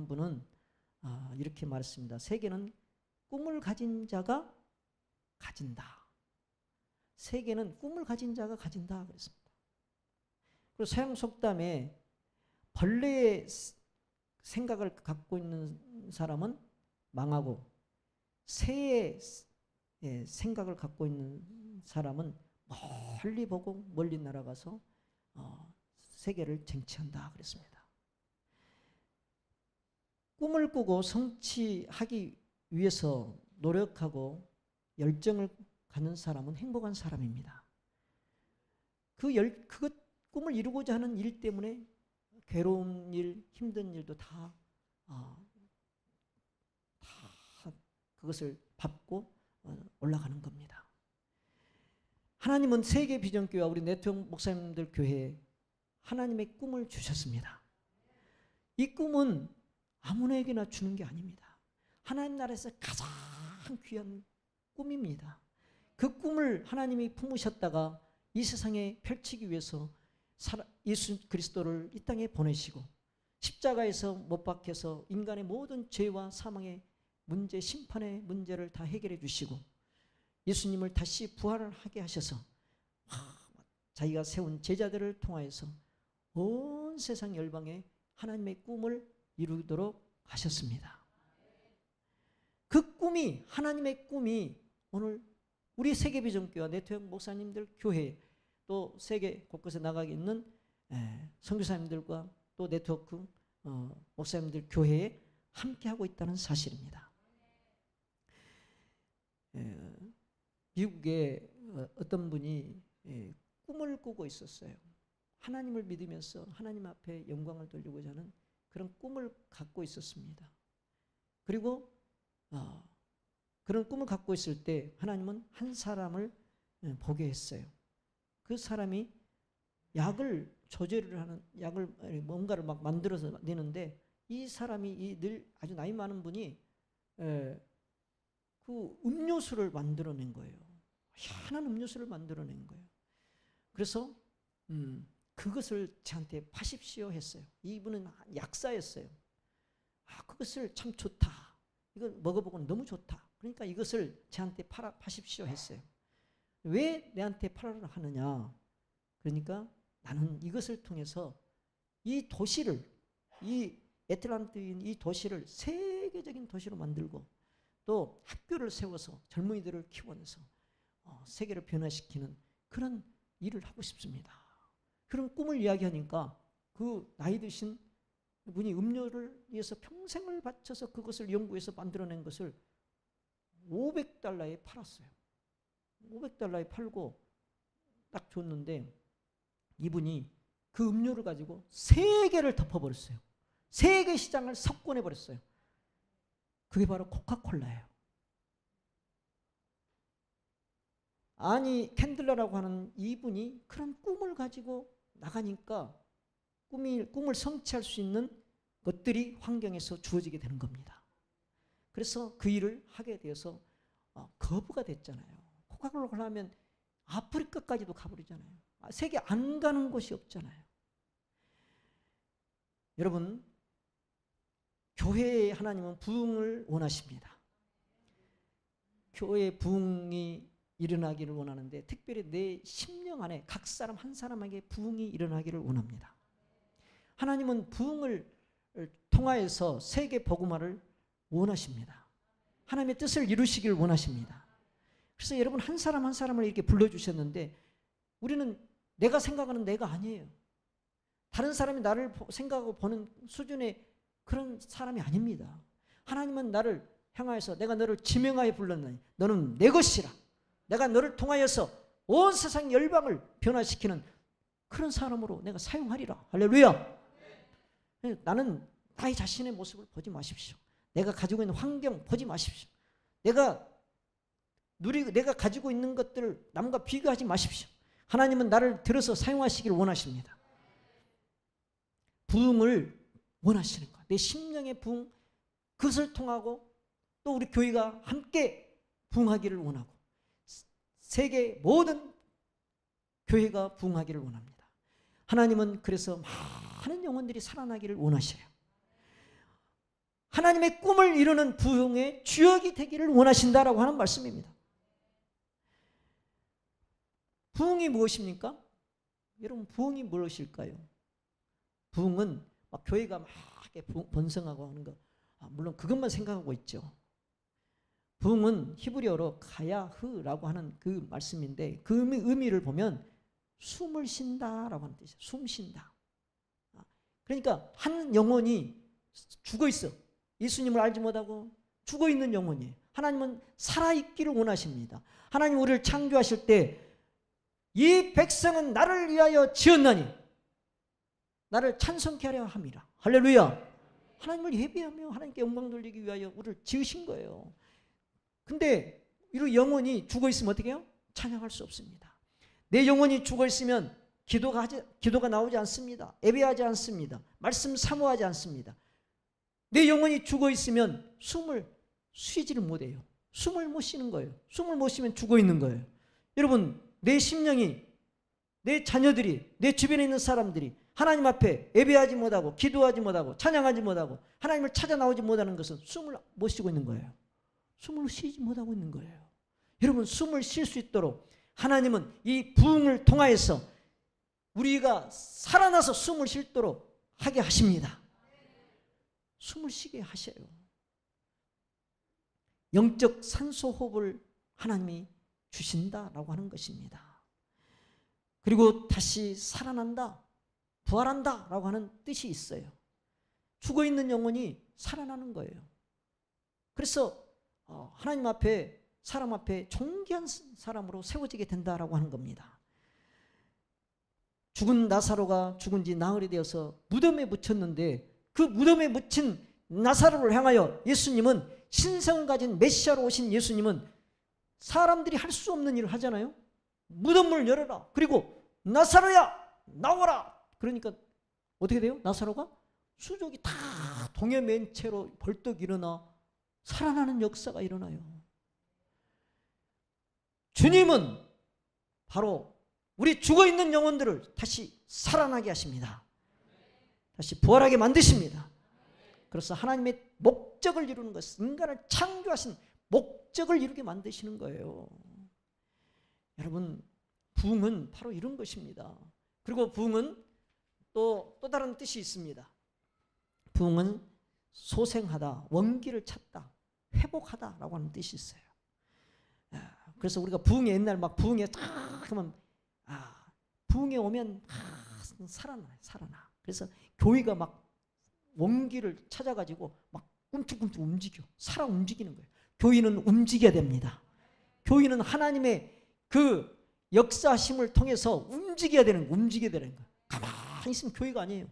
분은 이렇게 말했습니다. 세계는 꿈을 가진 자가 가진다. 세계는 꿈을 가진 자가 가진다 그랬습니다. 그리고 서양 속담에 벌레의 생각을 갖고 있는 사람은 망하고 새의 생각을 갖고 있는 사람은 멀리 보고 멀리 날아가서 세계를 쟁취한다 그랬습니다. 꿈을 꾸고 성취하기 위해서 노력하고 열정을 갖는 사람은 행복한 사람입니다. 그 꿈을 이루고자 하는 일 때문에 괴로운 일, 힘든 일도 다 그것을 밟고 올라가는 겁니다. 하나님은 세계 비전교회와 우리 네트워크 목사님들 교회에 하나님의 꿈을 주셨습니다. 이 꿈은 아무에게나 주는 게 아닙니다. 하나님 나라에서 가장 귀한 꿈입니다. 그 꿈을 하나님이 품으셨다가 이 세상에 펼치기 위해서 예수 그리스도를 이 땅에 보내시고 십자가에서 못 박혀서 인간의 모든 죄와 사망의 문제, 심판의 문제를 다 해결해 주시고 예수님을 다시 부활을 하게 하셔서 자기가 세운 제자들을 통하여서 온 세상 열방에 하나님의 꿈을 이루도록 하셨습니다. 그 꿈이, 하나님의 꿈이 오늘 우리 세계비전교회와 네트워크 목사님들 교회 또 세계 곳곳에 나가 있는 선교사님들과 또 네트워크 목사님들 교회에 함께하고 있다는 사실입니다. 미국에 어떤 분이 꿈을 꾸고 있었어요. 하나님을 믿으면서 하나님 앞에 영광을 돌리고자 하는 그런 꿈을 갖고 있었습니다. 그리고 그런 꿈을 갖고 있을 때 하나님은 한 사람을 보게 했어요. 그 사람이 약을 조제를 하는 약을 뭔가를 막 만들어서 내는데 이 사람이 늘 아주 나이 많은 분이 그 음료수를 만들어낸 거예요. 희한한 음료수를 만들어낸 거예요. 그래서 그것을 저한테 파십시오 했어요. 이분은 약사였어요. 그것을 참 좋다. 이거 먹어보고는 너무 좋다. 그러니까 이것을 저한테 파십시오 했어요. 왜 내한테 팔아라 하느냐. 그러니까 나는 이것을 통해서 이 도시를, 이 애틀란타인 이 도시를 세계적인 도시로 만들고 또 학교를 세워서 젊은이들을 키워내서 세계를 변화시키는 그런 일을 하고 싶습니다. 그런 꿈을 이야기하니까 그 나이 드신 분이 음료를 위해서 평생을 바쳐서 그것을 연구해서 만들어낸 것을 $500에 팔았어요. $500에 팔고 딱 줬는데 이분이 그 음료를 가지고 세계를 덮어버렸어요. 세계 시장을 석권해버렸어요. 그게 바로 코카콜라예요. 아니 캔들러라고 하는 이분이 그런 꿈을 가지고 나가니까 꿈을 성취할 수 있는 것들이 환경에서 주어지게 되는 겁니다. 그래서 그 일을 하게 되어서 거부가 됐잖아요. 코카콜라 하면 아프리카까지도 가버리잖아요. 세계 안 가는 곳이 없잖아요. 여러분, 교회의 하나님은 부흥을 원하십니다. 교회의 부흥이 일어나기를 원하는데 특별히 내 심령 안에 각 사람 한 사람에게 부흥이 일어나기를 원합니다. 하나님은 부흥을 통하여서 세계 복음화를 원하십니다. 하나님의 뜻을 이루시길 원하십니다. 그래서 여러분 한 사람 한 사람을 이렇게 불러주셨는데 우리는 내가 생각하는 내가 아니에요. 다른 사람이 나를 생각하고 보는 수준의 그런 사람이 아닙니다. 하나님은 나를 향하여서 내가 너를 지명하여 불렀느니 너는 내 것이라. 내가 너를 통하여서 온 세상 열방을 변화시키는 그런 사람으로 내가 사용하리라. 할렐루야. 나는 나의 자신의 모습을 보지 마십시오. 내가 가지고 있는 환경 보지 마십시오. 내가 가지고 있는 것들을 남과 비교하지 마십시오. 하나님은 나를 들어서 사용하시기를 원하십니다. 부흥을 원하시는 것. 내 심령의 부흥, 그것을 통하고 또 우리 교회가 함께 부흥하기를 원하고 세계 모든 교회가 부흥하기를 원합니다. 하나님은 그래서 많은 영혼들이 살아나기를 원하셔요. 하나님의 꿈을 이루는 부흥의 주역이 되기를 원하신다라고 하는 말씀입니다. 부흥이 무엇입니까? 여러분, 부흥이 무엇일까요? 부흥은 막 교회가 막 번성하고 하는 거, 물론 그것만 생각하고 있죠. 부흥은 히브리어로 가야흐라고 하는 그 말씀인데, 그 의미를 보면 숨을 쉰다라고 하는 뜻이에요. 숨 쉰다. 그러니까 한 영혼이 죽어 있어. 예수님을 알지 못하고 죽어 있는 영혼이에요. 하나님은 살아있기를 원하십니다. 하나님 우리를 창조하실 때 이 백성은 나를 위하여 지었나니 나를 찬송케 하려 함이라. 할렐루야. 하나님을 예배하며 하나님께 영광 돌리기 위하여 우리를 지으신 거예요. 근데 이 영혼이 죽어 있으면 어떻게 해요? 찬양할 수 없습니다. 내 영혼이 죽어 있으면 기도가 나오지 않습니다. 예배하지 않습니다. 말씀 사모하지 않습니다. 내 영혼이 죽어 있으면 숨을 쉬지를 못해요. 숨을 못 쉬는 거예요. 숨을 못 쉬면 죽어 있는 거예요. 여러분, 내 심령이, 내 자녀들이, 내 주변에 있는 사람들이 하나님 앞에 예배하지 못하고 기도하지 못하고 찬양하지 못하고 하나님을 찾아 나오지 못하는 것은 숨을 못 쉬고 있는 거예요. 숨을 쉬지 못하고 있는 거예요. 여러분, 숨을 쉴 수 있도록 하나님은 이 부흥을 통하여서 우리가 살아나서 숨을 쉬도록 하게 하십니다. 숨을 쉬게 하셔요. 영적 산소호흡을 하나님이 주신다라고 하는 것입니다. 그리고 다시 살아난다, 부활한다 라고 하는 뜻이 있어요. 죽어있는 영혼이 살아나는 거예요. 그래서 하나님 앞에, 사람 앞에 존귀한 사람으로 세워지게 된다라고 하는 겁니다. 죽은 나사로가 죽은 지 나흘이 되어서 무덤에 묻혔는데, 그 무덤에 묻힌 나사로를 향하여 예수님은, 신성을 가진 메시아로 오신 예수님은 사람들이 할 수 없는 일을 하잖아요. 무덤을 열어라. 그리고 나사로야 나오라. 그러니까 어떻게 돼요? 나사로가 수족이 다 동에 맨 채로 벌떡 일어나 살아나는 역사가 일어나요. 주님은 바로 우리 죽어있는 영혼들을 다시 살아나게 하십니다. 다시 부활하게 만드십니다. 그래서 하나님의 목적을 이루는 것, 인간을 창조하신 목적을 이루게 만드시는 거예요. 여러분, 부흥은 바로 이런 것입니다. 그리고 부흥은 또 다른 뜻이 있습니다. 부흥은 소생하다, 원기를 찾다, 회복하다라고 하는 뜻이 있어요. 그래서 우리가 부흥에, 옛날 막 부흥에 딱 하면 부흥에 오면 살아나. 그래서 교회가 막 원기를 찾아가지고 막 꿈틀꿈틀 움직여, 살아 움직이는 거예요. 교회는 움직여야 됩니다. 교회는 하나님의 그 역사심을 통해서 움직여야 되는 거예요. 가만히 있으면 교회가 아니에요.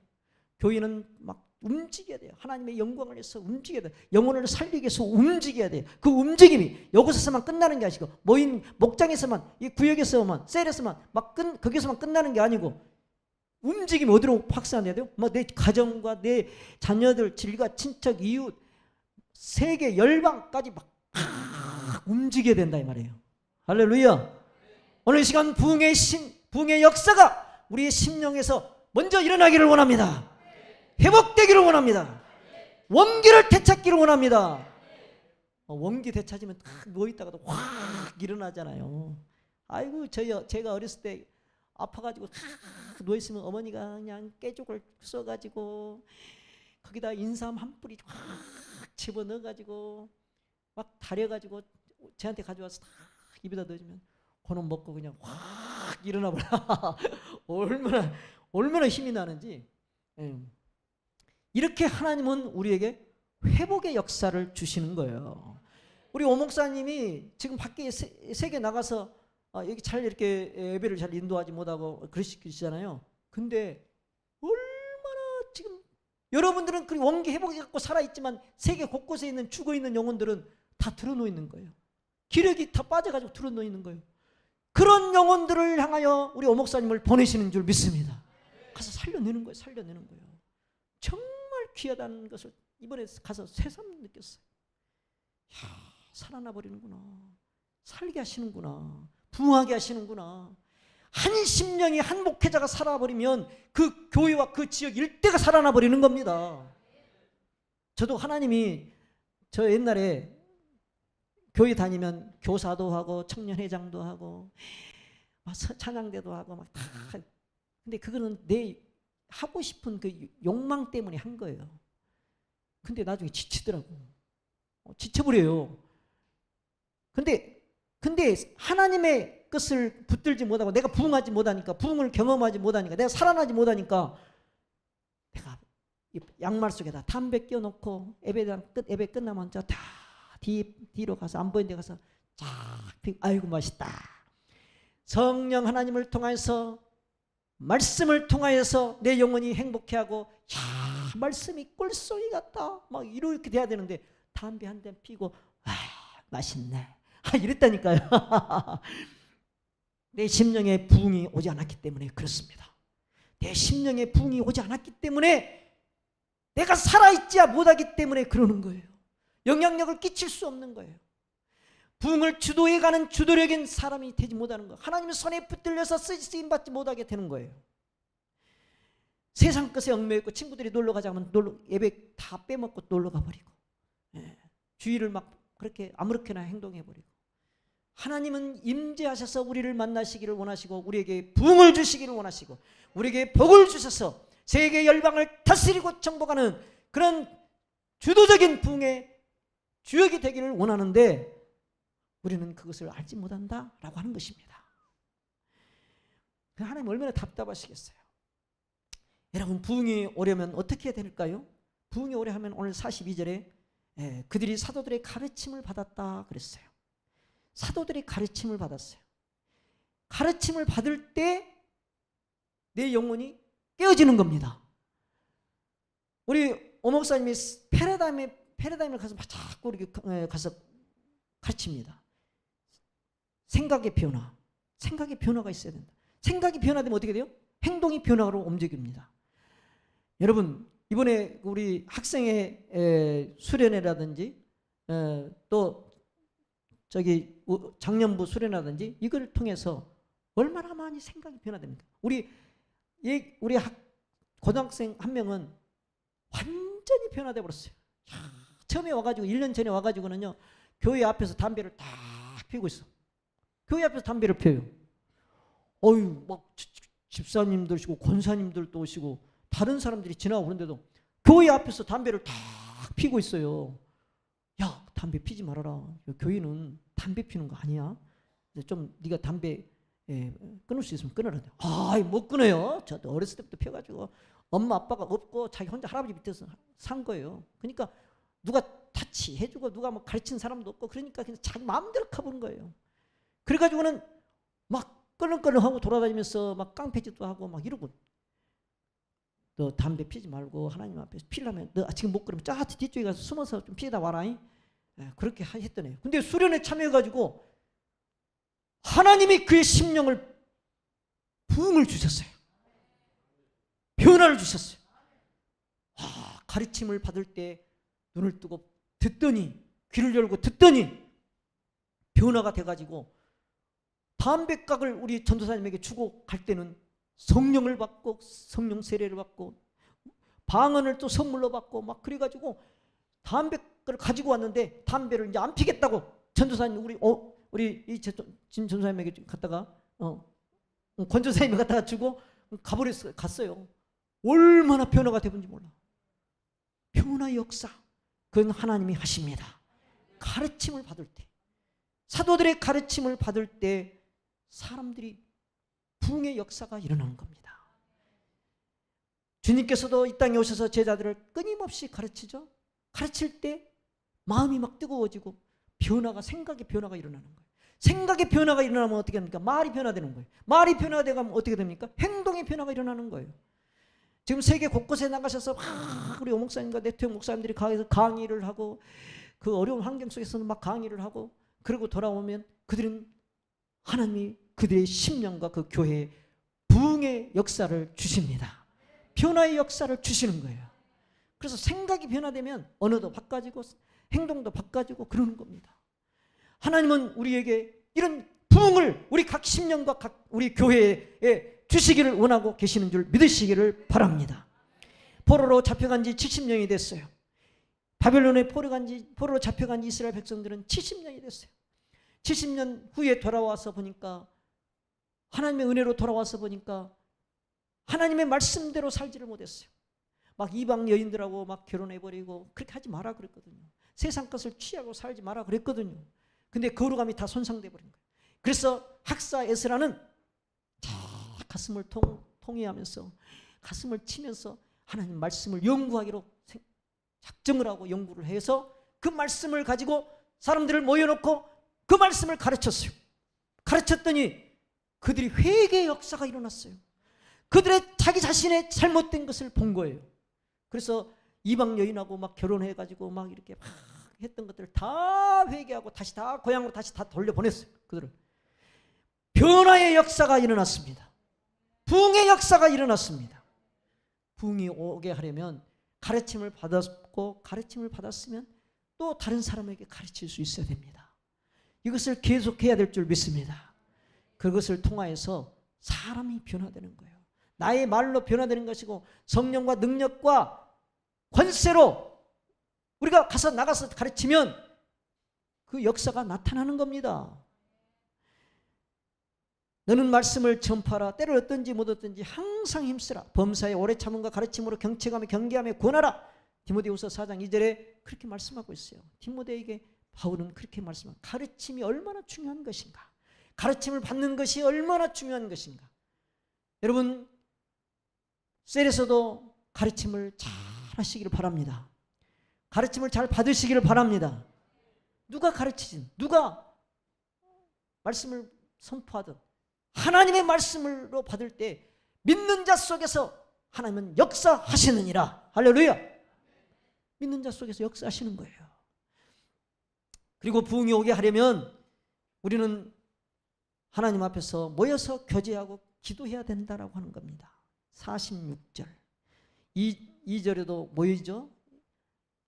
교회는 막 움직여야 돼요. 하나님의 영광을 위해서 움직여야 돼요. 영혼을 살리기 위해서 움직여야 돼요. 그 움직임이 여기서만 끝나는 게 아니고, 모인 목장에서만, 이 구역에서만, 셀에서만 거기서만 끝나는 게 아니고, 움직임이 어디로 확산해야 돼요? 내 가정과 내 자녀들, 질과 친척, 이웃, 세계 열방까지 막 움직여야 된다 이 말이에요. 할렐루야. 오늘 이 시간 부흥의 역사가 우리의 심령에서 먼저 일어나기를 원합니다. 회복되기를 원합니다. 원기를 되찾기를 원합니다. 원기 되찾으면 딱 누워있다가도 확 일어나잖아요. 아이고, 제가 어렸을 때 아파가지고 누워있으면 어머니가 그냥 깨죽을 써가지고 거기다 인삼 한 뿌리 확 집어넣어가지고 막 다려가지고 저한테 가져와서 딱 입에다 넣어주면 그놈 먹고 그냥 확 일어나버려. 얼마나 힘이 나는지. 이렇게 하나님은 우리에게 회복의 역사를 주시는 거예요. 우리 오 목사님이 지금 밖에 세계 나가서 여기 잘 이렇게 예배를 잘 인도하지 못하고 그러시잖아요. 근데 얼마나 지금 여러분들은 그 원기 회복이 갖고 살아있지만 세계 곳곳에 있는 죽어있는 영혼들은 다 드러놓여 있는 거예요. 기력이 다 빠져가지고 드러놓여 있는 거예요. 그런 영혼들을 향하여 우리 오 목사님을 보내시는 줄 믿습니다. 가서 살려내는 거예요. 정말 귀하다는 것을 이번에 가서 새삼 느꼈어요. 살아나 버리는구나. 살게 하시는구나. 부흥하게 하시는구나. 한 심령이 한 목회자가 살아버리면 그 교회와 그 지역 일대가 살아나 버리는 겁니다. 저도 하나님이 저 옛날에 교회 다니면 교사도 하고 청년회장도 하고 막 찬양대도 하고 막 다. 근데 그거는 내 하고 싶은 그 욕망 때문에 한 거예요. 근데 나중에 지치더라고. 지쳐버려요. 근데 하나님의 것을 붙들지 못하고 내가 부흥하지 못하니까, 부흥을 경험하지 못하니까, 내가 살아나지 못하니까 내가 양말 속에다 담배 껴놓고 예배 끝나면 저 다 뒤로 가서 안 보이는 데 가서 쫙 피고, 아이고 맛있다. 성령 하나님을 통해서, 말씀을 통하여서 내 영혼이 행복해하고, 야, 말씀이 꿀송이 같다 막 이렇게 돼야 되는데 담배 한 대 피고 맛있네 이랬다니까요. 내 심령에 부흥이 오지 않았기 때문에 그렇습니다. 내 심령에 부흥이 오지 않았기 때문에, 내가 살아있지 못하기 때문에 그러는 거예요. 영향력을 끼칠 수 없는 거예요. 부흥을 주도해가는 주도력인 사람이 되지 못하는 거예요. 하나님의 손에 붙들려서 쓰임받지 못하게 되는 거예요. 세상 것에 얽매였고, 친구들이 놀러 가자면 예배 다 빼먹고 놀러 가버리고, 주의를 막 그렇게 아무렇게나 행동해버리고. 하나님은 임재하셔서 우리를 만나시기를 원하시고, 우리에게 부흥을 주시기를 원하시고, 우리에게 복을 주셔서 세계 열방을 다스리고 정복하는 그런 주도적인 부흥의 주역이 되기를 원하는데, 우리는 그것을 알지 못한다라고 하는 것입니다. 하나님 얼마나 답답하시겠어요. 여러분, 부흥이 오려면 어떻게 해야 될까요? 부흥이 오려면 오늘 42절에 그들이 사도들의 가르침을 받았다 그랬어요. 사도들의 가르침을 받았어요. 가르침을 받을 때 내 영혼이 깨어지는 겁니다. 우리 오 목사님이 패러다임을 가서 자꾸 이렇게 가서 가르칩니다. 생각의 변화가 있어야 된다. 생각이 변화되면 어떻게 돼요? 행동이 변화로 움직입니다. 여러분, 이번에 우리 학생의 수련회라든지 또 저기 장년부 수련회라든지 이걸 통해서 얼마나 많이 생각이 변화됩니까? 우리 고등학생 한 명은 완전히 변화돼 버렸어요. 처음에 와가지고 1년 전에 와가지고는요, 교회 앞에서 담배를 딱 피우고 있어. 교회 앞에서 담배를 피워요. 어유, 막 집사님들 오시고 권사님들도 오시고 다른 사람들이 지나가고 그런데도 교회 앞에서 담배를 딱 피우고 있어요. 야, 담배 피지 말아라. 교회는 담배 피우는 거 아니야. 좀 네가 담배 끊을 수 있으면 끊으라. 못 끊어요. 저도 어렸을 때부터 피워가지고 엄마 아빠가 없고 자기 혼자 할아버지 밑에서 산 거예요. 그러니까 누가 같이 해주고 누가 뭐 가르친 사람도 없고, 그러니까 그냥 자기 마음대로 가보는 거예요. 그래가지고는 막 끌렁끌렁하고 돌아다니면서 막 깡패짓도 하고 막 이러고, 너 담배 피지 말고 하나님 앞에서 피려면 너 지금 못 그러면 저 뒤쪽에 가서 숨어서 좀 피다 와라. 그렇게 했더니, 근데 수련회 참여해가지고 하나님이 그의 심령을 부흥을 주셨어요. 변화를 주셨어요. 가르침을 받을 때 눈을 뜨고 듣더니, 귀를 열고 듣더니 변화가 돼가지고 담배각을 우리 전도사님에게 주고 갈 때는 성령을 받고 성령 세례를 받고 방언을 또 선물로 받고 막 그래가지고 담배를 가지고 왔는데, 담배를 이제 안 피겠다고 전도사님 우리 이 진 전도사님에게 갔다가 권 전도사님이 갖다가 주고 갔어요. 얼마나 변화가 되는지 몰라. 변화의 역사, 그건 하나님이 하십니다. 가르침을 받을 때, 사도들의 가르침을 받을 때 사람들이 부흥의 역사가 일어나는 겁니다. 주님께서도 이 땅에 오셔서 제자들을 끊임없이 가르치죠. 가르칠 때 마음이 막 뜨거워지고 생각의 변화가 일어나는 거예요. 생각의 변화가 일어나면 어떻게 됩니까? 말이 변화되는 거예요. 말이 변화되면 어떻게 됩니까? 행동의 변화가 일어나는 거예요. 지금 세계 곳곳에 나가셔서 우리 오 목사님과 네트워크 목사님들이 가서 강의를 하고, 그 어려운 환경 속에서는 막 강의를 하고, 그러고 돌아오면 그들은 하나님이 그들의 심령과 그 교회에 부흥의 역사를 주십니다. 변화의 역사를 주시는 거예요. 그래서 생각이 변화되면 언어도 바꿔지고 행동도 바꿔지고 그러는 겁니다. 하나님은 우리에게 이런 부흥을 우리 각 심령과 각 우리 교회에 주시기를 원하고 계시는 줄 믿으시기를 바랍니다. 포로로 잡혀간 지 70년이 됐어요. 바벨론에 포로로 잡혀간 이스라엘 백성들은 70년이 됐어요. 70년 후에 돌아와서 보니까, 하나님의 은혜로 돌아와서 보니까 하나님의 말씀대로 살지를 못했어요. 막 이방 여인들하고 막 결혼해버리고 그렇게 하지 마라 그랬거든요. 세상 것을 취하고 살지 마라 그랬거든요. 근데 거룩함이 다 손상돼 버린 거예요. 그래서 학사 에스라는 가슴을 통회하면서 가슴을 치면서 하나님 말씀을 연구하기로 작정을 하고 연구를 해서 그 말씀을 가지고 사람들을 모여놓고 그 말씀을 가르쳤어요. 가르쳤더니 그들이 회개의 역사가 일어났어요. 그들의 자기 자신의 잘못된 것을 본 거예요. 그래서 이방 여인하고 막 결혼해가지고 막 이렇게 막 했던 것들을 다 회개하고 다시 다 고향으로 다시 다 돌려보냈어요. 그들을. 변화의 역사가 일어났습니다. 부흥의 역사가 일어났습니다. 부흥이 오게 하려면 가르침을 받았고, 가르침을 받았으면 또 다른 사람에게 가르칠 수 있어야 됩니다. 이것을 계속해야 될 줄 믿습니다. 그것을 통하여서 사람이 변화되는 거예요. 나의 말로 변화되는 것이고, 성령과 능력과 권세로 우리가 나가서 가르치면 그 역사가 나타나는 겁니다. 너는 말씀을 전파하라. 때를 어떤지 못 어떤지 항상 힘쓰라. 범사에 오래 참음과 가르침으로 경책하며 경계하며 권하라. 디모데후서 4장 2절에 그렇게 말씀하고 있어요. 디모데에게 바울은 그렇게 말씀합니다. 가르침이 얼마나 중요한 것인가. 가르침을 받는 것이 얼마나 중요한 것인가. 여러분, 셀에서도 가르침을 잘 하시기를 바랍니다. 가르침을 잘 받으시기를 바랍니다. 누가 가르치든 누가 말씀을 선포하든 하나님의 말씀으로 받을 때 믿는 자 속에서 하나님은 역사하시느니라. 할렐루야. 믿는 자 속에서 역사하시는 거예요. 그리고 부흥이 오게 하려면 우리는 하나님 앞에서 모여서 교제하고 기도해야 된다라고 하는 겁니다. 46절 2절에도 모이죠.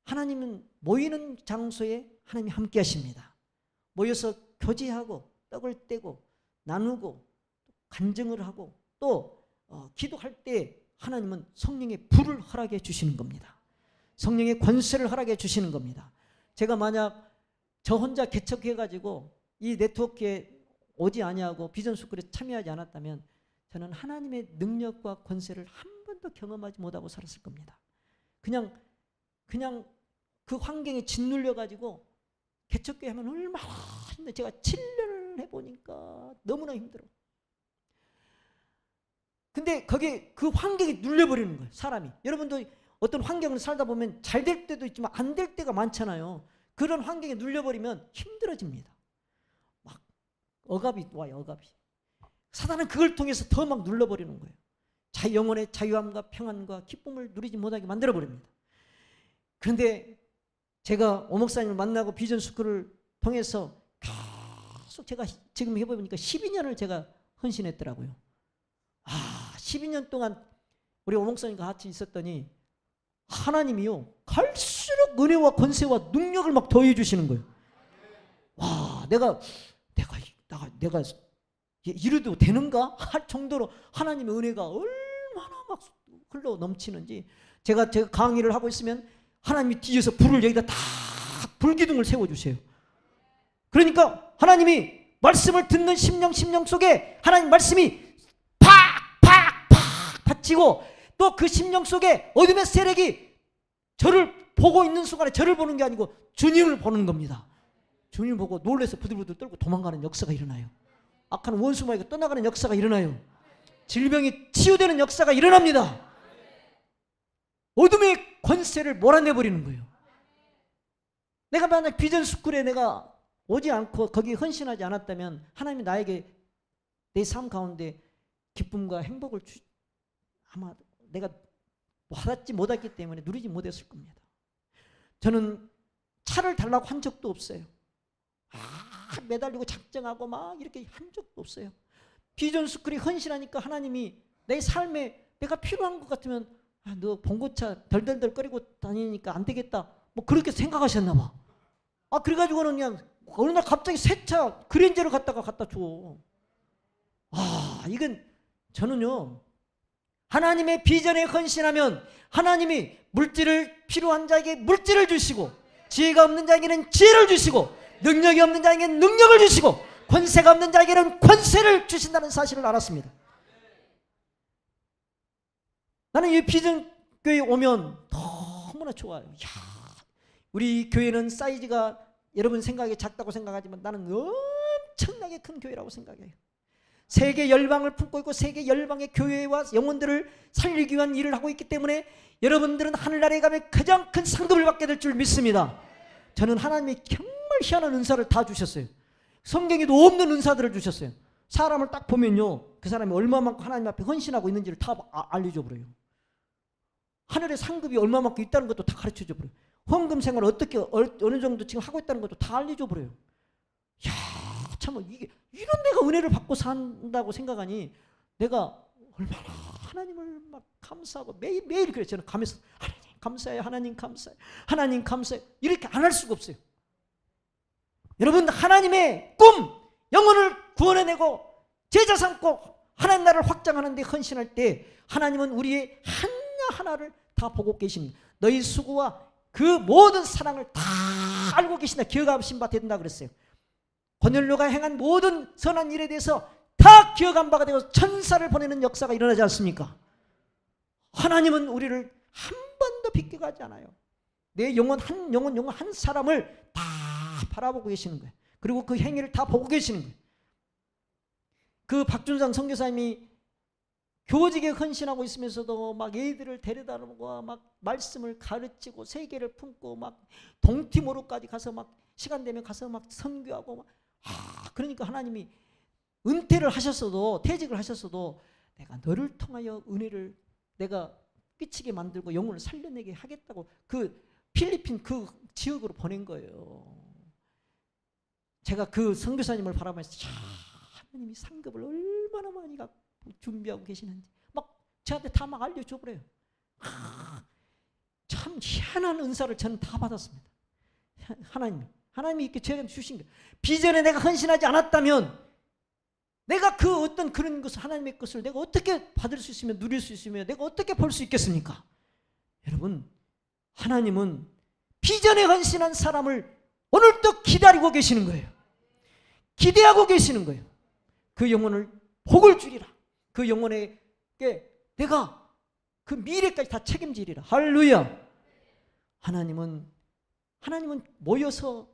하나님은 모이는 장소에 하나님이 함께 하십니다. 모여서 교제하고 떡을 떼고 나누고 간증을 하고 또 기도할 때 하나님은 성령의 불을 허락해 주시는 겁니다. 성령의 권세를 허락해 주시는 겁니다. 제가 만약 저 혼자 개척해가지고 이 네트워크에 오지 아니하고 비전 스쿨에 참여하지 않았다면 저는 하나님의 능력과 권세를 한 번도 경험하지 못하고 살았을 겁니다. 그냥 그 환경에 짓눌려가지고 개척교회 하면 얼마나 힘들어. 제가 7년을 해보니까 너무나 힘들어. 근데 거기에 그 환경에 눌려버리는 거예요. 사람이. 여러분도 어떤 환경을 살다 보면 잘 될 때도 있지만 안 될 때가 많잖아요. 그런 환경에 눌려버리면 힘들어집니다. 막 억압이 와요. 억압이. 사단은 그걸 통해서 더 막 눌러버리는 거예요. 영혼의 자유함과 평안과 기쁨을 누리지 못하게 만들어버립니다. 그런데 제가 오 목사님을 만나고 비전 스쿨을 통해서 계속 제가 지금 해보니까 12년을 제가 헌신했더라고요. 12년 동안 우리 오 목사님과 같이 있었더니 하나님이요 갈수록 은혜와 권세와 능력을 막 더해 주시는 거예요. 와, 내가 이래도 되는가 할 정도로 하나님의 은혜가 얼마나 막 흘러 넘치는지. 제가 강의를 하고 있으면 하나님이 뒤에서 불을 여기다 다 불기둥을 세워주세요. 그러니까 하나님이 말씀을 듣는 심령 속에 하나님 말씀이 팍팍팍 받치고 또 그 심령 속에 어둠의 세력이 저를 보고 있는 순간에 저를 보는 게 아니고 주님을 보는 겁니다. 주님을 보고 놀라서 부들부들 떨고 도망가는 역사가 일어나요. 악한 원수마에게 떠나가는 역사가 일어나요. 질병이 치유되는 역사가 일어납니다. 어둠의 권세를 몰아내버리는 거예요. 내가 만약 비전 스쿨에 내가 오지 않고 거기에 헌신하지 않았다면 하나님이 나에게 내 삶 가운데 기쁨과 행복을 아마 내가 받았지 못했기 때문에 누리지 못했을 겁니다. 저는 차를 달라고 한 적도 없어요. 매달리고 작정하고 막 이렇게 한 적도 없어요. 비전 스쿨이 헌신하니까 하나님이 내 삶에 내가 필요한 것 같으면 너 봉고차 덜덜덜 거리고 다니니까 안 되겠다 뭐 그렇게 생각하셨나 봐. 그래가지고는 그냥 어느 날 갑자기 새 차 그랜저를 갖다 줘. 이건 저는요 하나님의 비전에 헌신하면 하나님이 물질을 필요한 자에게 물질을 주시고, 지혜가 없는 자에게는 지혜를 주시고, 능력이 없는 자에게는 능력을 주시고, 권세가 없는 자에게는 권세를 주신다는 사실을 알았습니다. 나는 이 비전교회에 오면 너무나 좋아요. 야, 우리 교회는 사이즈가 여러분 생각에 작다고 생각하지만 나는 엄청나게 큰 교회라고 생각해요. 세계 열방을 품고 있고 세계 열방의 교회와 영혼들을 살리기 위한 일을 하고 있기 때문에 여러분들은 하늘나라에 가면 가장 큰 상급을 받게 될 줄 믿습니다. 저는 하나님이 정말 희한한 은사를 다 주셨어요. 성경에도 없는 은사들을 주셨어요. 사람을 딱 보면요, 그 사람이 얼마만큼 하나님 앞에 헌신하고 있는지를 다 알려줘 버려요. 하늘의 상급이 얼마만큼 있다는 것도 다 가르쳐줘 버려요. 헌금 생활을 어떻게 어느 정도 지금 하고 있다는 것도 다 알려줘 버려요. 야, 참 이게 이런 내가 은혜를 받고 산다고 생각하니 내가 얼마나 하나님을 막 감사하고 매일 그래요. 저는 가면서 하나님 감사해요, 하나님 감사해요, 하나님 감사해요. 이렇게 안 할 수가 없어요. 여러분, 하나님의 꿈, 영혼을 구원해내고 제자 삼고 하나님 나라를 확장하는 데 헌신할 때 하나님은 우리의 하나하나를 다 보고 계십니다. 너희 수고와 그 모든 사랑을 다 알고 계신다. 기억하신 바 된다 그랬어요. 고넬료가 행한 모든 선한 일에 대해서 다 기억한 바가 되고 천사를 보내는 역사가 일어나지 않습니까? 하나님은 우리를 한 번도 비껴가지 않아요. 내 영혼 한 사람을 다 바라보고 계시는 거예요. 그리고 그 행위를 다 보고 계시는 거예요. 그 박준상 선교사님이 교직에 헌신하고 있으면서도 막 애들을 데려다 놓고 막 말씀을 가르치고 세계를 품고 막 동티모르까지 가서 막 시간 되면 가서 막 선교하고 막 그러니까 하나님이 은퇴를 하셨어도 퇴직을 하셨어도 내가 너를 통하여 은혜를 내가 끼치게 만들고 영혼을 살려내게 하겠다고 그 필리핀 그 지역으로 보낸 거예요. 제가 그 선교사님을 바라보면서 하나님이 상급을 얼마나 많이 갖고 준비하고 계시는지 막 저한테 다 막 알려줘 버려요. 참 희한한 은사를 저는 다 받았습니다. 하나님이 이렇게 저에게 주신 거예요. 비전에 내가 헌신하지 않았다면 내가 그 어떤 그런 것을 하나님의 것을 내가 어떻게 받을 수 있으며 누릴 수 있으며 내가 어떻게 볼 수 있겠습니까? 여러분, 하나님은 비전에 헌신한 사람을 오늘도 기다리고 계시는 거예요. 기대하고 계시는 거예요. 그 영혼을 복을 주리라. 그 영혼에게 내가 그 미래까지 다 책임지리라. 할렐루야. 하나님은 모여서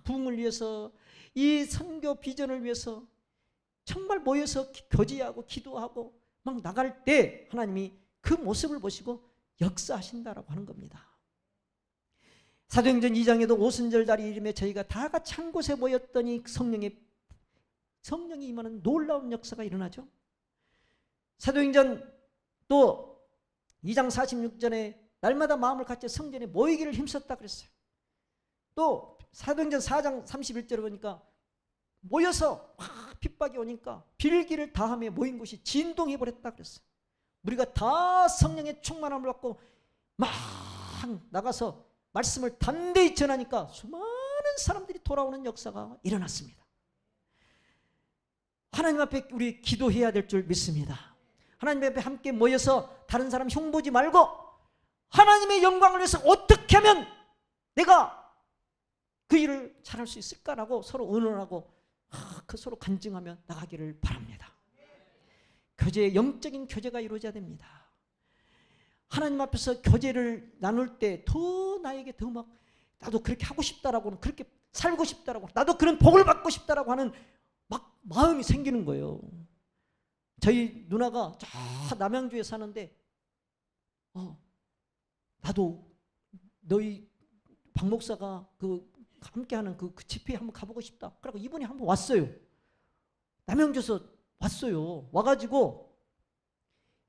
부흥을 위해서 이 선교 비전을 위해서 정말 모여서 교제하고 기도하고 막 나갈 때 하나님이 그 모습을 보시고 역사하신다라고 하는 겁니다. 사도행전 2장에도 오순절 달이 이름에 저희가 다 같이 한 곳에 모였더니 성령이 임하는 놀라운 역사가 일어나죠. 사도행전 또 2장 46절에 날마다 마음을 같이 성전에 모이기를 힘썼다 그랬어요. 또 사도행전 4장 31절에 보니까 모여서 막 핍박이 오니까 빌기를 다하며 모인 곳이 진동해버렸다 그랬어요. 우리가 다 성령의 충만함을 받고 막 나가서 말씀을 담대히 전하니까 수많은 사람들이 돌아오는 역사가 일어났습니다. 하나님 앞에 우리 기도해야 될 줄 믿습니다. 하나님 앞에 함께 모여서 다른 사람 흉보지 말고 하나님의 영광을 위해서 어떻게 하면 내가 그 일을 잘할 수 있을까라고 서로 의논하고 그 서로 간증하며 나가기를 바랍니다. 영적인 교제가 이루어져야 됩니다. 하나님 앞에서 교제를 나눌 때 더 나에게 더 막 나도 그렇게 하고 싶다라고는 그렇게 살고 싶다라고 나도 그런 복을 받고 싶다라고 하는 막 마음이 생기는 거예요. 저희 누나가 저 남양주에 사는데 나도 너희 박 목사가 그 함께하는 그 집회에 한번 가보고 싶다. 그러고 이분이 한번 왔어요. 남양주에서 왔어요. 와가지고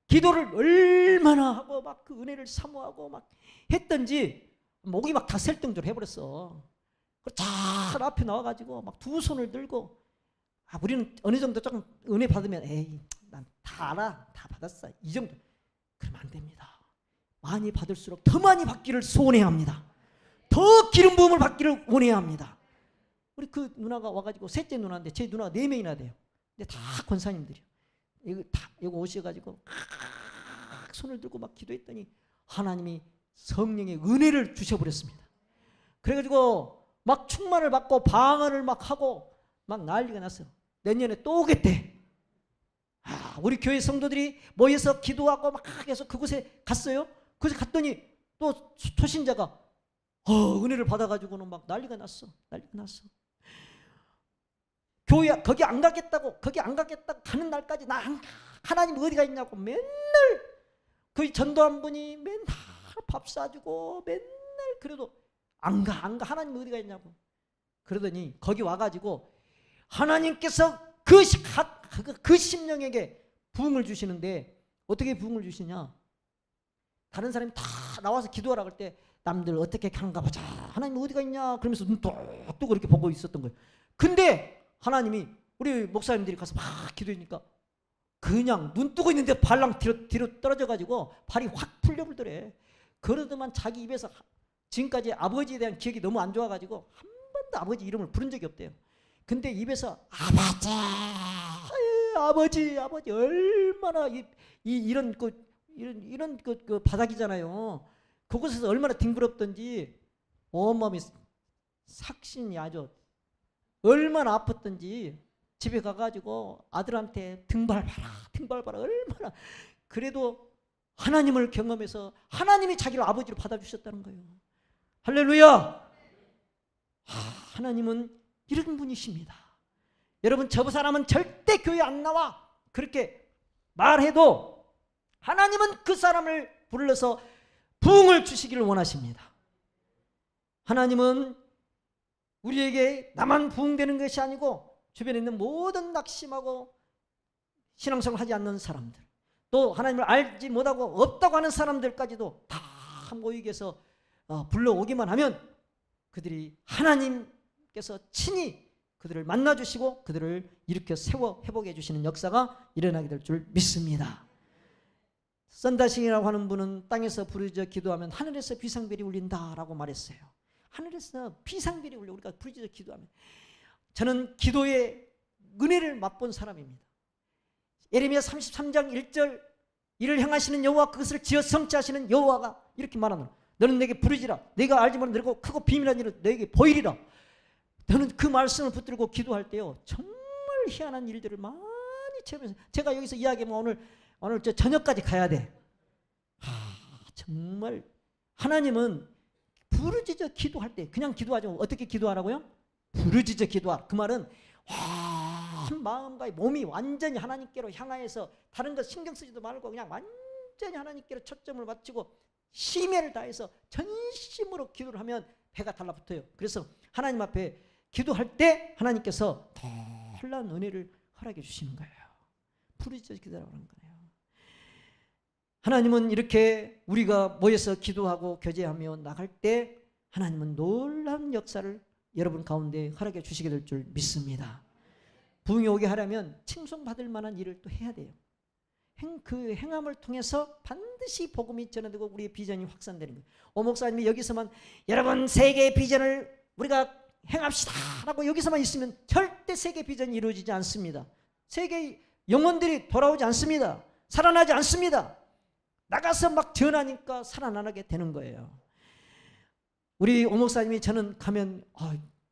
기도를 얼마나 하고 막 그 은혜를 사모하고 막 했던지 목이 막 다 설정적으로 해버렸어. 잘 앞에 나와가지고 막 두 손을 들고 우리는 어느 정도 조금 은혜 받으면 에이 난 다 알아 다 받았어 이 정도 그러면 안 됩니다. 많이 받을수록 더 많이 받기를 소원해야 합니다. 더 기름 부음을 받기를 원해야 합니다. 우리 그 누나가 와가지고 셋째 누나인데 제 누나가 4명이나 돼요. 근데 다 권사님들이요. 이거 오셔가지고 손을 들고 막 기도했더니 하나님이 성령의 은혜를 주셔버렸습니다. 그래가지고 막 충만을 받고 방언을 막 하고 막 난리가 났어요. 내년에 또 오겠대. 우리 교회 성도들이 모여서 기도하고 막 해서 그곳에 갔어요. 그곳에 갔더니 또 초신자가 은혜를 받아가지고는 막 난리가 났어. 교회 거기 안 가겠다고 가는 날까지 나 하나님 어디가 있냐고 맨날 그 전도한 분이 맨날 밥 사주고 맨날 그래도 안 가 하나님 어디가 있냐고. 그러더니 거기 와가지고 하나님께서 그 심령에게 부흥을 주시는데 어떻게 부흥을 주시냐. 다른 사람이 다 나와서 기도하라 그럴 때 남들 어떻게 하는가 보자. 하나님 어디가 있냐 그러면서 눈 똑똑 이렇게 보고 있었던 거예요. 근데 하나님이 우리 목사님들이 가서 막 기도하니까 그냥 눈 뜨고 있는데 발랑 뒤로 떨어져가지고 발이 확 풀려버리더래. 그러더만 자기 입에서 지금까지 아버지에 대한 기억이 너무 안 좋아가지고 한 번도 아버지 이름을 부른 적이 없대요. 근데 입에서 아버지 얼마나 이런 그 바닥이잖아요. 그곳에서 얼마나 뒹그럽던지 온몸이 삭신이 아주 얼마나 아팠던지 집에 가가지고 아들한테 등 밟아라 얼마나. 그래도 하나님을 경험해서 하나님이 자기를 아버지로 받아주셨다는 거예요. 할렐루야. 하나님은 이런 분이십니다. 여러분 저 사람은 절대 교회 안 나와 그렇게 말해도 하나님은 그 사람을 불러서 부흥을 주시기를 원하십니다. 하나님은 우리에게 나만 부흥되는 것이 아니고 주변에 있는 모든 낙심하고 신앙생활을 하지 않는 사람들, 또 하나님을 알지 못하고 없다고 하는 사람들까지도 다 모이게 해서 불러오기만 하면 그들이 하나님께서 친히 그들을 만나주시고 그들을 일으켜 세워 회복해 주시는 역사가 일어나게 될 줄 믿습니다. 썬다싱이라고 하는 분은 땅에서 부르짖어 기도하면 하늘에서 비상벨이 울린다라고 말했어요. 하늘에서 비상벨이 울려 우리가 부르짖어 기도하면. 저는 기도의 은혜를 맛본 사람입니다. 예레미야 33장 1절 이를 향하시는 여호와 그것을 지어 성취하시는 여호와가 이렇게 말하노라. 너는 내게 부르짖으라. 내가 알지 못하는 너고 크고 비밀한 일을 너에게 보이리라. 저는 그 말씀을 붙들고 기도할 때요 정말 희한한 일들을 많이 체험해서 제가 여기서 이야기하면 오늘 저 저녁까지 가야 돼. 정말 하나님은 부르짖어 기도할 때 그냥 기도하죠. 어떻게 기도하라고요? 부르짖어 기도하라. 그 말은 한 마음과 몸이 완전히 하나님께로 향하여서 다른 것 신경 쓰지도 말고 그냥 완전히 하나님께로 초점을 맞추고 심혈을 다해서 전심으로 기도를 하면 배가 달라붙어요. 그래서 하나님 앞에 기도할 때 하나님께서 놀라운 은혜를 허락해 주시는 거예요. 부르짖어 기도하라는 거예요. 하나님은 이렇게 우리가 모여서 기도하고 교제하며 나갈 때 하나님은 놀라운 역사를 여러분 가운데 허락해 주시게 될 줄 믿습니다. 부흥이 오게 하려면 칭송받을 만한 일을 또 해야 돼요. 그 행함을 통해서 반드시 복음이 전해되고 우리의 비전이 확산되는 거예요. 오 목사님이 여기서만 여러분 세계의 비전을 우리가 행합시다 라고 여기서만 있으면 절대 세계 비전이 이루어지지 않습니다. 세계의 영혼들이 돌아오지 않습니다. 살아나지 않습니다. 나가서 막 전하니까 살아나게 되는 거예요. 우리 오 목사님이 저는 가면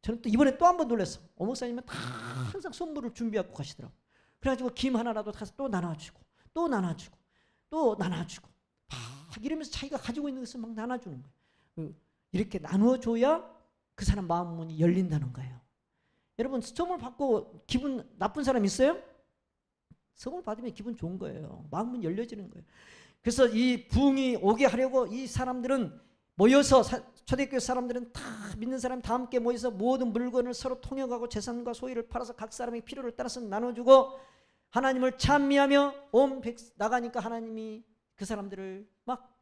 저는 또 이번에 또 한 번 놀랐어. 오 목사님은 다 항상 선물을 준비하고 가시더라고. 그래가지고 김 하나라도 가서 또 나눠주고 또 나눠주고 또 나눠주고 막 이러면서 자기가 가지고 있는 것을 막 나눠주는 거예요. 이렇게 나눠줘야 그 사람 마음 문이 열린다는 거예요. 여러분 선물 받고 기분 나쁜 사람 있어요? 선물 받으면 기분 좋은 거예요. 마음 문이 열려지는 거예요. 그래서 이 부흥이 오게 하려고 이 사람들은 모여서 초대교회 사람들은 다 믿는 사람이 다 함께 모여서 모든 물건을 서로 통역하고 재산과 소유를 팔아서 각 사람의 필요를 따라서 나눠주고 하나님을 찬미하며 나가니까 하나님이 그 사람들을 막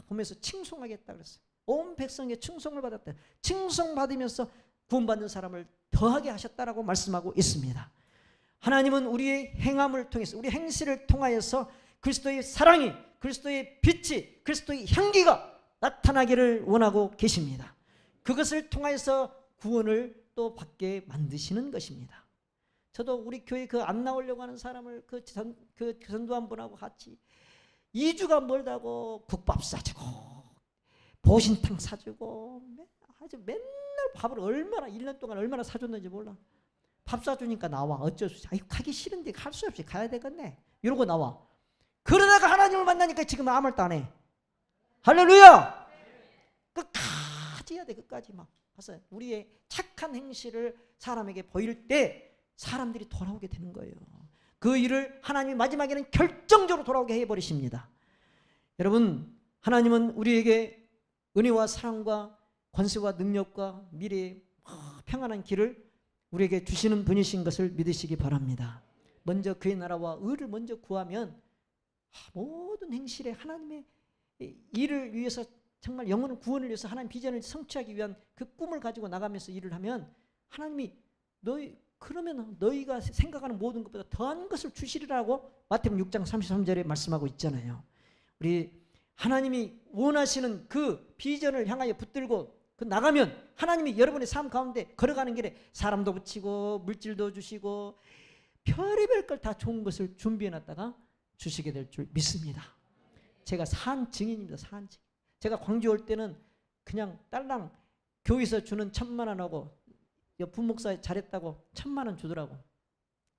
보면서 칭송하겠다 그랬어요. 온 백성의 칭송을 받았다. 칭송받으면서 구원받는 사람을 더하게 하셨다라고 말씀하고 있습니다. 하나님은 우리의 행함을 통해서 우리 행실을 통하여서 그리스도의 사랑이 그리스도의 빛이 그리스도의 향기가 나타나기를 원하고 계십니다. 그것을 통하여서 구원을 또 받게 만드시는 것입니다. 저도 우리 교회 안 나오려고 하는 사람을 그 전도한 분하고 같이 2주가 멀다고 국밥 사주고 보신탕 사주고 아주 맨날 밥을 얼마나 1년 동안 얼마나 사줬는지 몰라. 밥 사주니까 나와. 어쩔 수 없이. 아이고 가기 싫은데 갈 수 없이 가야 되겠네. 이러고 나와. 그러다가 하나님을 만나니까 지금 아무 말도 안 해. 할렐루야. 끝까지 해야 돼. 끝까지 막. 봤어요. 우리의 착한 행실을 사람에게 보일 때 사람들이 돌아오게 되는 거예요. 그 일을 하나님이 마지막에는 결정적으로 돌아오게 해버리십니다. 여러분, 하나님은 우리에게 은혜와 사랑과 권세와 능력과 미래의 평안한 길을 우리에게 주시는 분이신 것을 믿으시기 바랍니다. 먼저 그의 나라와 의를 먼저 구하면 모든 행실에 하나님의 일을 위해서, 정말 영혼의 구원을 위해서 하나님 비전을 성취하기 위한 그 꿈을 가지고 나가면서 일을 하면 하나님이 그러면 너희가 생각하는 모든 것보다 더한 것을 주시리라고 마태복음 6장 33절에 말씀하고 있잖아요. 우리 하나님이 원하시는 그 비전을 향하여 붙들고 나가면 하나님이 여러분의 삶 가운데 걸어가는 길에 사람도 붙이고 물질도 주시고 별의별 걸 다 좋은 것을 준비해놨다가 주시게 될 줄 믿습니다. 제가 산 증인입니다. 산 증인. 제가 광주 올 때는 그냥 딸랑 교회에서 주는 1,000만 원하고 부목사 잘했다고 1,000만 원 주더라고.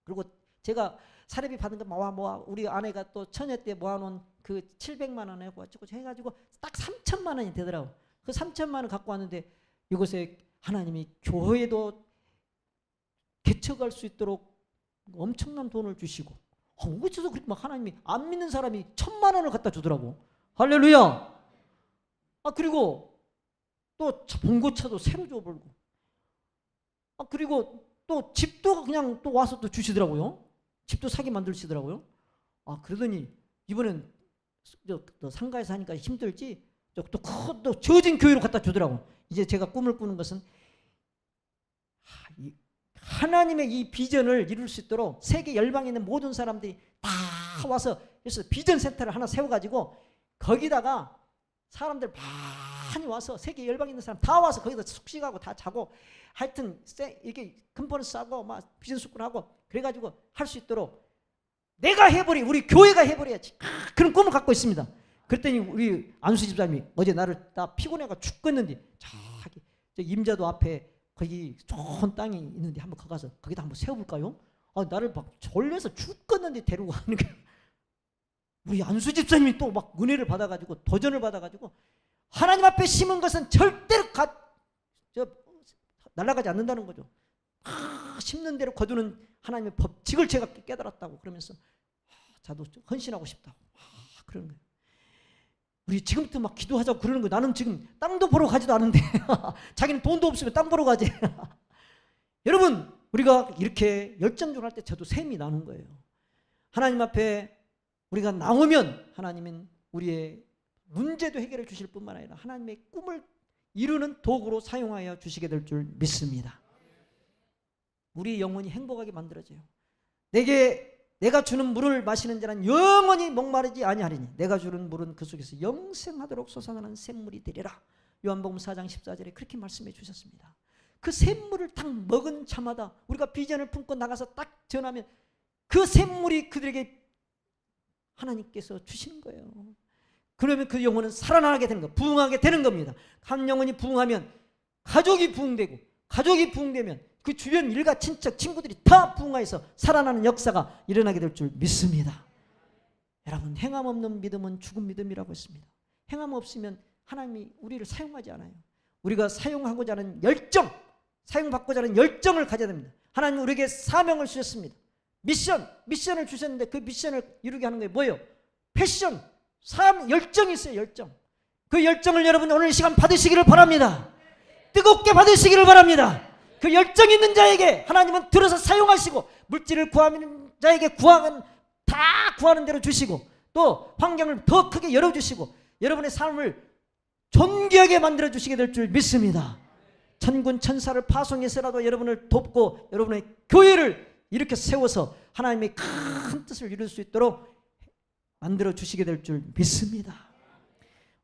그리고 제가 사례비 받은 거 우리 아내가 또 처녀 때 모아놓은 그 700만 원 해가지고 딱 3,000만 원이 되더라고. 그 3,000만 원 갖고 왔는데 이곳에 하나님이 교회도 개척할 수 있도록 엄청난 돈을 주시고 어째서 그렇게 막 하나님이 안 믿는 사람이 1,000만 원을 갖다 주더라고. 할렐루야. 그리고 또 봉고차도 새로 줘버리고 그리고 또 집도 그냥 또 와서 또 주시더라고요. 집도 사게 만드시더라고요. 그러더니 이번엔 또 상가에서 하니까 힘들지 또 저진 교회로 갖다 주더라고. 이제 제가 꿈을 꾸는 것은 하나님의 이 비전을 이룰 수 있도록 세계 열방에 있는 모든 사람들이 다 와서 그래서 비전 센터를 하나 세워가지고 거기다가 사람들 많이 와서 세계 열방에 있는 사람 다 와서 거기다 숙식하고 다 자고 하여튼 이렇게 금번을 싸고 막 비전 숙고하고 그래가지고 할 수 있도록 내가 우리 교회가 해버려야지. 그런 꿈을 갖고 있습니다. 그랬더니 우리 안수 집사님이 어제 나 피곤해가 죽겠는데 저기 임자도 앞에 거기 좋은 땅이 있는데 한번 가서 거기다 한번 세워볼까요? 나를 막 졸려서 죽겠는데 데리고 가는 거야. 우리 안수 집사님이 또 막 은혜를 받아가지고 도전을 받아가지고 하나님 앞에 심은 것은 절대로 날아가지 않는다는 거죠. 심는 대로 거두는 하나님의 법칙을 제가 깨달았다고 그러면서 저도 헌신하고 싶다고 그러는 거예요. 우리 지금부터 막 기도하자고 그러는 거예요. 나는 지금 땅도 보러 가지도 않은데 자기는 돈도 없으면 땅 보러 가지. 여러분, 우리가 이렇게 열정적으로 할 때 저도 샘이 나는 거예요. 하나님 앞에 우리가 나오면 하나님은 우리의 문제도 해결해 주실 뿐만 아니라 하나님의 꿈을 이루는 도구로 사용하여 주시게 될 줄 믿습니다. 우리 영혼이 행복하게 만들어져요. 내가 주는 물을 마시는 자는 영원히 목마르지 아니하리니 내가 주는 물은 그 속에서 영생하도록 솟아나는 샘물이 되리라. 요한복음 4장 14절에 그렇게 말씀해 주셨습니다. 그 샘물을 딱 먹은 자마다 우리가 비전을 품고 나가서 딱 전하면 그 샘물이 그들에게 하나님께서 주시는 거예요. 그러면 그 영혼은 살아나게 되는 거, 부흥하게 되는 겁니다. 한 영혼이 부흥하면 가족이 부흥되고 가족이 부흥되면 그 주변 일가 친척 친구들이 다 부흥하여서 살아나는 역사가 일어나게 될 줄 믿습니다. 여러분, 행함 없는 믿음은 죽은 믿음이라고 했습니다. 행함 없으면 하나님이 우리를 사용하지 않아요. 우리가 사용하고자 하는 열정, 사용받고자 하는 열정을 가져야 됩니다. 하나님 우리에게 사명을 주셨습니다. 미션을 주셨는데 그 미션을 이루게 하는 게 뭐예요? 패션, 열정이 있어요. 열정. 그 열정을 여러분 오늘 이 시간 받으시기를 바랍니다. 뜨겁게 받으시기를 바랍니다. 그 열정 있는 자에게 하나님은 들어서 사용하시고 물질을 구하는 자에게 다 구하는 대로 주시고 또 환경을 더 크게 열어주시고 여러분의 삶을 존귀하게 만들어 주시게 될 줄 믿습니다. 천군 천사를 파송해서라도 여러분을 돕고 여러분의 교회를 이렇게 세워서 하나님의 큰 뜻을 이룰 수 있도록 만들어 주시게 될 줄 믿습니다.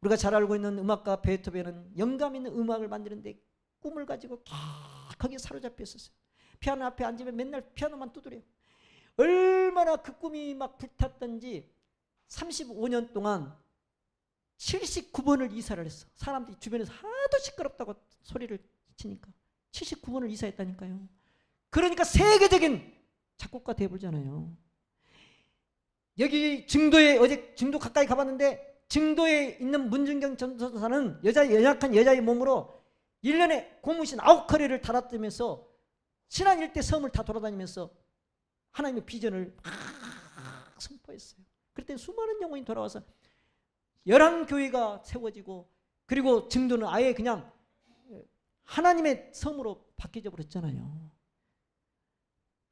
우리가 잘 알고 있는 음악가 베토벤은 영감 있는 음악을 만드는데 꿈을 가지고 거기에 사로잡혀 있었어요. 피아노 앞에 앉으면 맨날 피아노만 두드려요. 얼마나 그 꿈이 막 불탔던지 35년 동안 79번을 이사를 했어. 사람들이 주변에서 하도 시끄럽다고 소리를 치니까 79번을 이사했다니까요. 그러니까 세계적인 작곡가 되어버리잖아요. 여기 증도에, 어제 증도 가까이 가봤는데 증도에 있는 문준경 전도사는 연약한 여자의 몸으로 1년에 고무신 9컬레를 달아뜨면서 신안 일대 섬을 다 돌아다니면서 하나님의 비전을 막 선포했어요. 그때 수많은 영혼이 돌아와서 11교회가 세워지고, 그리고 증도는 아예 그냥 하나님의 섬으로 바뀌어져 버렸잖아요.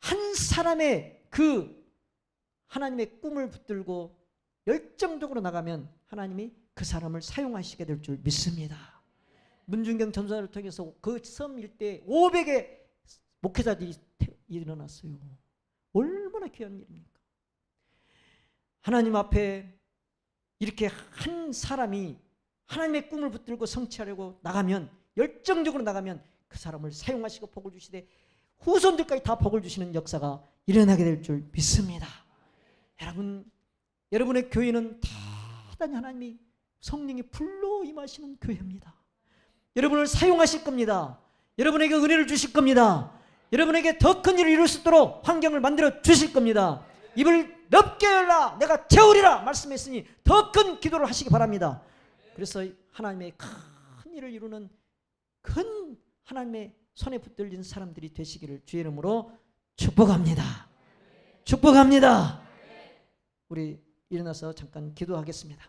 한 사람의 그 하나님의 꿈을 붙들고 열정적으로 나가면 하나님이 그 사람을 사용하시게 될 줄 믿습니다. 문준경 전사를 통해서 그 섬 일대에 500의 목회자들이 일어났어요. 얼마나 귀한 일입니까? 하나님 앞에 이렇게 한 사람이 하나님의 꿈을 붙들고 성취하려고 나가면, 열정적으로 나가면 그 사람을 사용하시고 복을 주시되 후손들까지 다 복을 주시는 역사가 일어나게 될 줄 믿습니다. 여러분의 교회는 대단히 하나님이 성령이 불로 임하시는 교회입니다. 여러분을 사용하실 겁니다. 여러분에게 은혜를 주실 겁니다. 여러분에게 더 큰 일을 이룰 수 있도록 환경을 만들어 주실 겁니다. 입을 넓게 열라 내가 채우리라 말씀했으니 더 큰 기도를 하시기 바랍니다. 그래서 하나님의 큰 일을 이루는 큰 하나님의 손에 붙들린 사람들이 되시기를 주의 이름으로 축복합니다. 축복합니다. 우리 일어나서 잠깐 기도하겠습니다.